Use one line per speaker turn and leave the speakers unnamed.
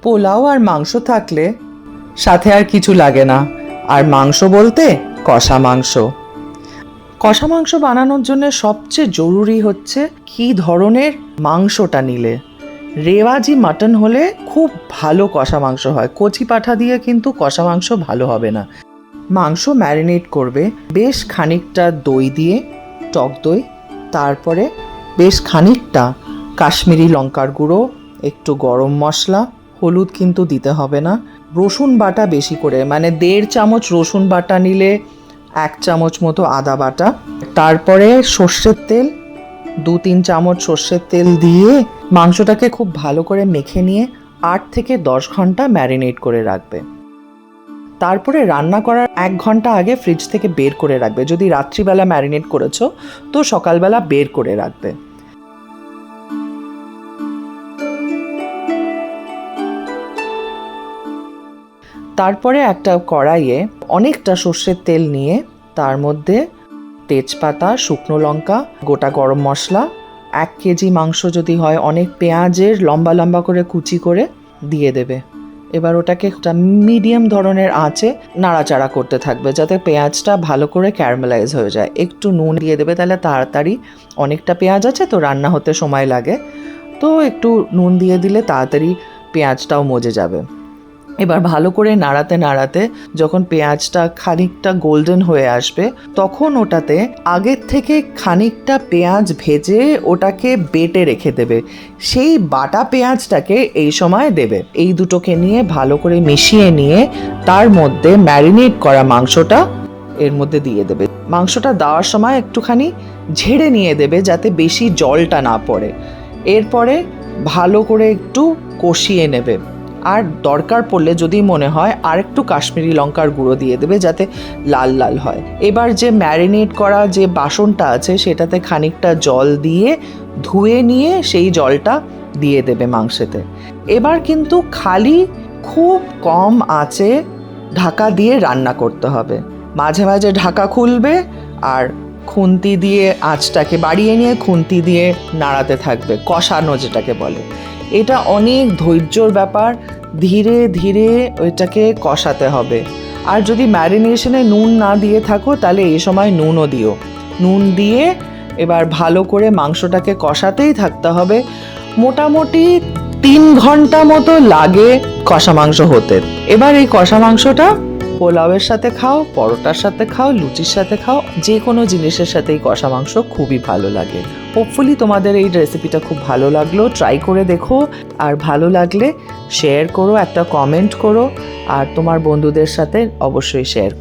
পোলাও আর মাংস থাকলে সাথে আর কিছু লাগে না। আর মাংস বলতে কষা মাংস। কষা মাংস বানানোর জন্য সবচেয়ে জরুরি হচ্ছে কি ধরনের মাংসটা নিলে। রেওয়াজি মাটন হলে খুব ভালো কষা মাংস হয়, কচি পাঠা দিয়ে কিন্তু কষা মাংস ভালো হবে না। মাংস ম্যারিনেট করবে বেশ খানিকটা দই দিয়ে, টক দই, তারপরে বেশ খানিকটা কাশ্মীরি লঙ্কার গুঁড়ো, একটু গরম মশলা, হলুদ কিন্তু দিতে হবে না, রসুন বাটা বেশি করে, মানে 1.5 চামচ রসুন বাটা নিলে 1 চামচ মতো আদা বাটা, তারপরে সর্ষের তেল, 2-3 চামচ সর্ষের তেল দিয়ে মাংসটাকে খুব ভালো করে মেখে নিয়ে 8 থেকে 10 ঘন্টা ম্যারিনেট করে রাখবে। তারপরে রান্না করার 1 ঘন্টা আগে ফ্রিজ থেকে বের করে রাখবে। যদি রাত্রিবেলা ম্যারিনেট করেছো তো সকালবেলা বের করে রাখবে। তারপরে একটা কড়াইয়ে অনেকটা সর্ষের তেল নিয়ে তার মধ্যে তেজপাতা, শুকনো লঙ্কা, গোটা গরম মশলা, 1 কেজি মাংস যদি হয় অনেক পেঁয়াজের লম্বা লম্বা করে কুচি করে দিয়ে দেবে। এবার ওটাকে একটা মিডিয়াম ধরনের আঁচে নাড়াচাড়া করতে থাকবে যাতে পেঁয়াজটা ভালো করে ক্যারামেলাইজ হয়ে যায়। একটু নুন দিয়ে দেবে, তাহলে তাড়াতাড়ি, অনেকটা পেঁয়াজ আছে তো রান্না হতে সময় লাগে, তো একটু নুন দিয়ে দিলে তাড়াতাড়ি পেঁয়াজটাও মজে যাবে। এবার ভালো করে নাড়াতে নাড়াতে যখন পেঁয়াজটা খানিকটা গোল্ডেন হয়ে আসবে তখন ওটাতে আগের থেকে খানিকটা পেঁয়াজ ভেজে ওটাকে বেটে রেখে দেবে, সেই বাটা পেঁয়াজটাকে এই সময় দেবে। এই দুটোকে নিয়ে ভালো করে মিশিয়ে নিয়ে তার মধ্যে ম্যারিনেট করা মাংসটা এর মধ্যে দিয়ে দেবে। মাংসটা দেওয়ার সময় একটুখানি ঝেড়ে নিয়ে দেবে যাতে বেশি জলটা না পড়ে। এরপরে ভালো করে একটু কষিয়ে নেবে, আর দরকার পড়লে যদি মনে হয় আর একটু কাশ্মীরি লঙ্কার গুঁড়ো দিয়ে দেবে যাতে লাল লাল হয়। এবার যে ম্যারিনেট করা যে বাসনটা আছে সেটাতে খানিকটা জল দিয়ে ধুয়ে নিয়ে সেই জলটা দিয়ে দেবে মাংসেতে। এবার কিন্তু খালি খুব কম আঁচে ঢাকা দিয়ে রান্না করতে হবে। মাঝে মাঝে ঢাকা খুলবে আর খুন্তি দিয়ে আঁচটাকে বাড়িয়ে নিয়ে খুন্তি দিয়ে নাড়াতে থাকবে, কষানো যেটাকে বলে। এটা অনেক ধৈর্যর ব্যাপার, ধীরে ধীরে ওইটাকে কষাতে হবে। আর যদি ম্যারিনেশনে নুন না দিয়ে থাকো তাহলে এই সময় নুনও দিও। নুন দিয়ে এবার ভালো করে মাংসটাকে কষাতেই থাকতে হবে। মোটামুটি 3 ঘন্টা মতো লাগে কষা মাংস হতে। এবার এই কষা মাংসটা পোলাওয়ের সাথে খাও, পরোটার সাথে খাও, লুচির সাথে খাও, যে কোনো জিনিসের সাথেই কষা মাংস খুবই ভালো লাগে। হোপফুলি তোমাদের এই রেসিপিটা খুব ভালো লাগলো, ট্রাই করে দেখো। আর ভালো লাগলে শেয়ার করো, একটা কমেন্ট করো, আর তোমার বন্ধুদের সাথে অবশ্যই শেয়ার করো।